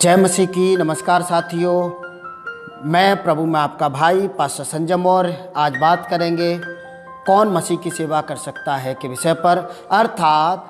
जय मसीह की। नमस्कार साथियों, मैं प्रभु में आपका भाई पास्टर संजय मौर्य। आज बात करेंगे कौन मसीह की सेवा कर सकता है के विषय पर, अर्थात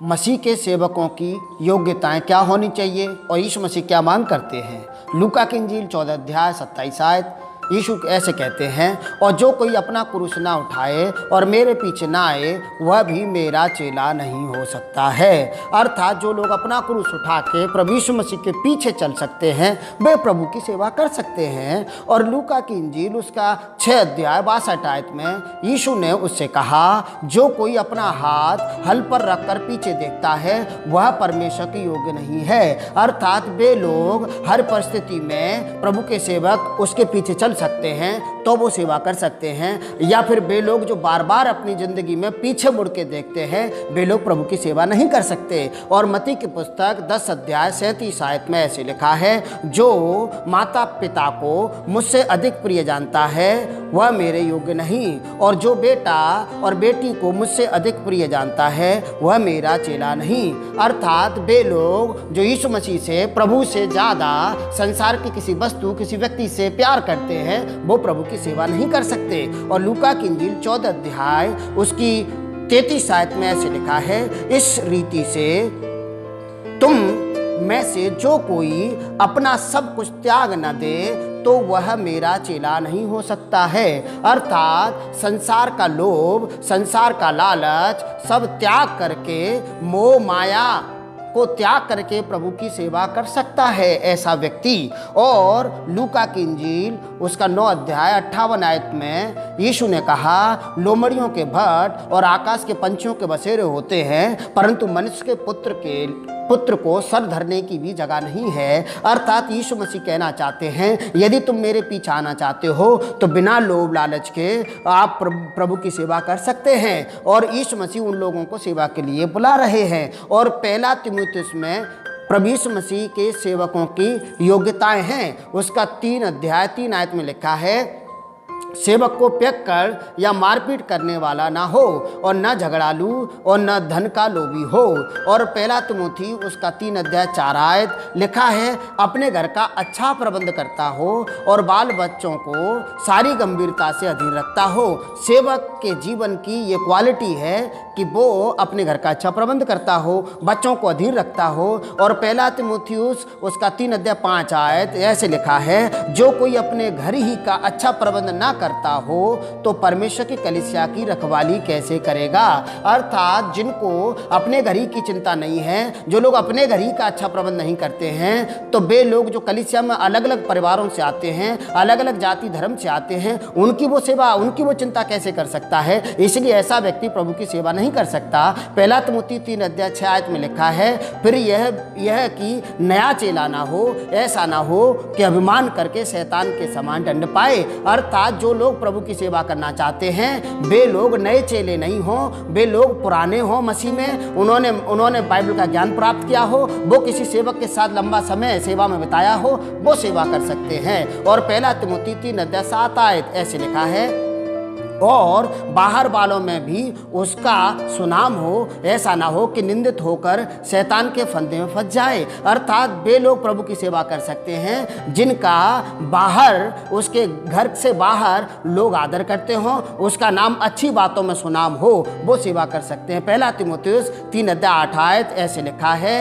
मसीह के सेवकों की योग्यताएं क्या होनी चाहिए और यीशु मसीह क्या मांग करते हैं। लूका की इंजील 14 अध्याय 27 आयत यीशु ऐसे कहते हैं, और जो कोई अपना क्रूस ना उठाए और मेरे पीछे ना आए वह भी मेरा चेला नहीं हो सकता है। अर्थात जो लोग अपना क्रूस उठा के प्रभु यीशु मसीह के पीछे चल सकते हैं वे प्रभु की सेवा कर सकते हैं। और लूका की इंजील उसका 6 अध्याय 62 आयत में यीशु ने उससे कहा, जो कोई अपना हाथ हल पर रखकर पीछे देखता है वह परमेश्वर के योग्य नहीं है। अर्थात वे लोग हर परिस्थिति में प्रभु के सेवक उसके पीछे चल सकते हैं तो वो सेवा कर सकते हैं, या फिर वे लोग जो बार बार अपनी ज़िंदगी में पीछे मुड़ के देखते हैं वे लोग प्रभु की सेवा नहीं कर सकते। और मत्ती की पुस्तक 10 अध्याय 37 आयत में ऐसे लिखा है, जो माता पिता को मुझसे अधिक प्रिय जानता है वह मेरे योग्य नहीं, और जो बेटा और बेटी को मुझसे अधिक प्रिय जानता है वह मेरा चेला नहीं। अर्थात वे लोग जो यीशु मसीह से, प्रभु से ज़्यादा संसार की किसी वस्तु, किसी व्यक्ति से प्यार करते हैं वो प्रभु की सेवा नहीं कर सकते। और लूका की इंजील 14 अध्याय उसकी 33 आयत में ऐसे लिखा है, इस रीति से तुम में से जो कोई अपना सब कुछ त्याग न दे तो वह मेरा चेला नहीं हो सकता है। अर्थात संसार का लोभ, संसार का लालच सब त्याग करके, मोह माया को त्याग करके प्रभु की सेवा कर सकता है ऐसा व्यक्ति। और लूका की इंजील उसका 9 अध्याय 58 आयत में यीशु ने कहा, लोमड़ियों के भट्ट और आकाश के पंछियों के बसेरे होते हैं परंतु मनुष्य के पुत्र को सर धरने की भी जगह नहीं है। अर्थात यीशु मसीह कहना चाहते हैं, यदि तुम मेरे पीछे आना चाहते हो तो बिना लोभ लालच के आप प्रभु की सेवा कर सकते हैं। और यीशु मसीह उन लोगों को सेवा के लिए बुला रहे हैं। और पहला तीमुथियुस में प्रभु यीशु मसीह के सेवकों की योग्यताएं हैं, उसका 3 अध्याय 3 आयत में लिखा है, सेवक को पियक्कड़ या मारपीट करने वाला ना हो और न झगड़ालू और न धन का लोभी हो। और पहला तीमुथी उसका 3 अध्याय 4 आयत लिखा है, अपने घर का अच्छा प्रबंध करता हो और बाल बच्चों को सारी गंभीरता से अधीन रखता हो। सेवक के जीवन की ये क्वालिटी है कि वो अपने घर का अच्छा प्रबंध करता हो, बच्चों को अधीन रखता हो। और पहला तीमुथियुस उसका 3 अध्याय 5 आयत ऐसे लिखा है, जो कोई अपने घर ही का अच्छा प्रबंध ना करता हो तो परमेश्वर की कलीसिया की रखवाली कैसे करेगा। अर्थात जिनको अपने घर ही की चिंता नहीं है, जो लोग अपने घर ही का अच्छा प्रबंध नहीं करते हैं, तो वे लोग जो कलीसिया में अलग अलग परिवारों से आते हैं, अलग अलग जाति धर्म से आते हैं, उनकी वो सेवा, उनकी वो चिंता कैसे कर सकता है। इसलिए ऐसा व्यक्ति प्रभु की सेवा नहीं कर सकता। पहला तीमुथी 3 अध्याय 6 आयत में लिखा है, फिर यह कि नया चेला ना हो, ऐसा ना हो कि अभिमान करके शैतान के समान दंड पाए। अर्थात जो लोग प्रभु की सेवा करना चाहते हैं वे लोग नए चेले नहीं हो, वे लोग पुराने हो मसीह में, उन्होंने बाइबल का ज्ञान प्राप्त किया हो, वो किसी सेवक के साथ लंबा समय सेवा में बिताया हो, वो सेवा कर सकते हैं। और पहला तीमुथी 3 अध्याय 7 आयत ऐसे लिखा है, और बाहर वालों में भी उसका सुनाम हो, ऐसा ना हो कि निंदित होकर शैतान के फंदे में फंस जाए। अर्थात वे लोग प्रभु की सेवा कर सकते हैं जिनका बाहर, उसके घर से बाहर लोग आदर करते हों, उसका नाम अच्छी बातों में सुनाम हो, वो सेवा कर सकते हैं। पहला तीमुथियुस 3 अध्याय 8 आयत ऐसे लिखा है,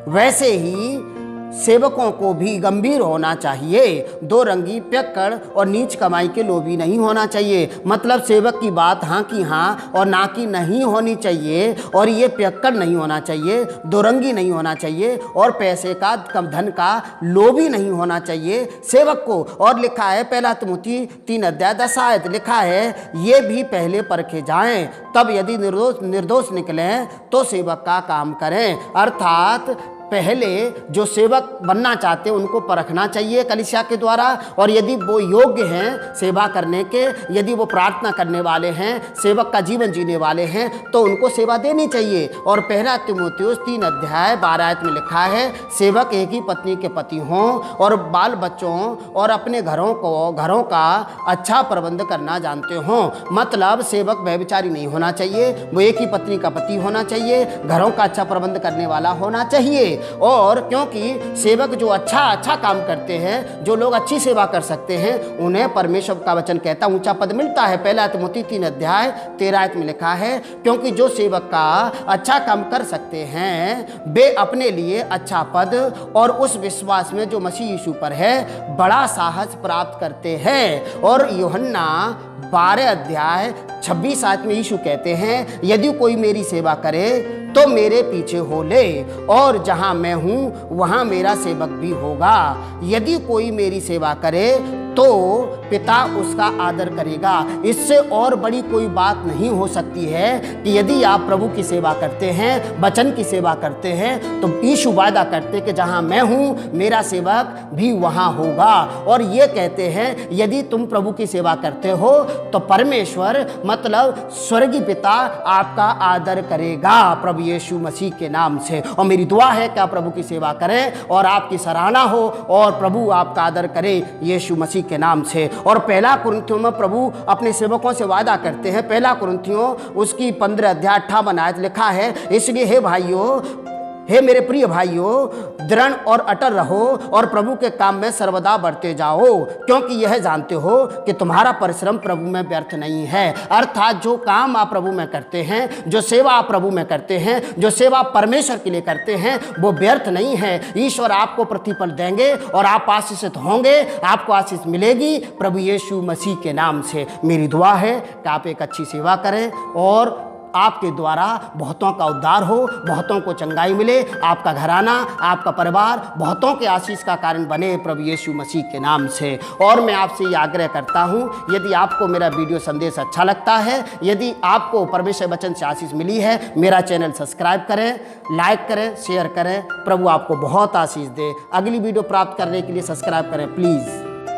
वैसे ही सेवकों को भी गंभीर होना चाहिए, दो रंगी, पियक्कड़ और नीच कमाई के लोभी नहीं होना चाहिए। मतलब सेवक की बात हाँ की हाँ और ना की नहीं होनी चाहिए, और ये पियक्कड़ नहीं होना चाहिए, दो रंगी नहीं होना चाहिए, और पैसे का, कम धन का लोभी नहीं होना चाहिए सेवक को। और लिखा है पहला तीमुथी 3 अध्याय 10 आयत लिखा है, ये भी पहले परखे जाएं, तब यदि निर्दोष निकलें तो सेवक का काम करें। अर्थात पहले जो सेवक बनना चाहते हैं उनको परखना चाहिए कलीसिया के द्वारा, और यदि वो योग्य हैं सेवा करने के, यदि वो प्रार्थना करने वाले हैं, सेवक का जीवन जीने वाले हैं, तो उनको सेवा देनी चाहिए। और पहला तीमुथियुस 3 अध्याय 12 आयत में लिखा है, सेवक एक ही पत्नी के पति हों और बाल बच्चों और अपने घरों का अच्छा प्रबंध करना जानते हों। मतलब सेवक व्यभिचारी नहीं होना चाहिए, वो एक ही पत्नी का पति होना चाहिए, घरों का अच्छा प्रबंध करने वाला होना चाहिए। और क्योंकि सेवक जो अच्छा काम करते हैं, जो लोग अच्छी सेवा कर सकते हैं, उन्हें परमेश्वर का वचन कहता ऊंचा पद मिलता है। पहला तिमोथी 3 अध्याय 13 आयत में लिखा है, क्योंकि जो सेवक का अच्छा काम कर सकते हैं वे अपने लिए अच्छा पद और उस विश्वास में जो मसीह यीशु पर है बड़ा साहस प्राप्त करते हैं। और यूहन्ना 12 अध्याय 26 आयत में यीशु कहते हैं, यदि कोई मेरी सेवा करे तो मेरे पीछे हो ले, और जहां मैं हूं वहां मेरा सेवक भी होगा। यदि कोई मेरी सेवा करे तो पिता उसका आदर करेगा। इससे और बड़ी कोई बात नहीं हो सकती है कि यदि आप प्रभु की सेवा करते हैं, वचन की सेवा करते हैं, तो यीशु वादा करते कि जहां मैं हूं मेरा सेवक भी वहां होगा। और ये कहते हैं यदि तुम प्रभु की सेवा करते हो तो परमेश्वर मतलब स्वर्गीय पिता आपका आदर करेगा प्रभु यीशु मसीह के नाम से। और मेरी दुआ है कि आप प्रभु की सेवा करें और आपकी सराहना हो और प्रभु आपका आदर करे यीशु मसीह के नाम से। और पहला कुरिन्थियों में प्रभु अपने सेवकों से वादा करते हैं। पहला कुरिन्थियों उसकी 15 अध्याय 58 आयत लिखा है, इसलिए हे भाइयों, हे मेरे प्रिय भाइयों, दृढ़ और अटल रहो और प्रभु के काम में सर्वदा बढ़ते जाओ, क्योंकि यह जानते हो कि तुम्हारा परिश्रम प्रभु में व्यर्थ नहीं है। अर्थात जो काम आप प्रभु में करते हैं, जो सेवा आप प्रभु में करते हैं, जो सेवा परमेश्वर के लिए करते हैं, वो व्यर्थ नहीं है। ईश्वर आपको प्रतिफल देंगे और आप आशीषित होंगे, आपको आशीष मिलेगी प्रभु यीशु मसीह के नाम से। मेरी दुआ है कि आप एक अच्छी सेवा करें और आपके द्वारा बहुतों का उद्धार हो, बहुतों को चंगाई मिले, आपका घराना, आपका परिवार बहुतों के आशीष का कारण बने प्रभु यीशु मसीह के नाम से। और मैं आपसे ये आग्रह करता हूँ, यदि आपको मेरा वीडियो संदेश अच्छा लगता है, यदि आपको परमेश्वर वचन से आशीष मिली है, मेरा चैनल सब्सक्राइब करें, लाइक करें, शेयर करें। प्रभु आपको बहुत आशीष दे। अगली वीडियो प्राप्त करने के लिए सब्सक्राइब करें प्लीज़।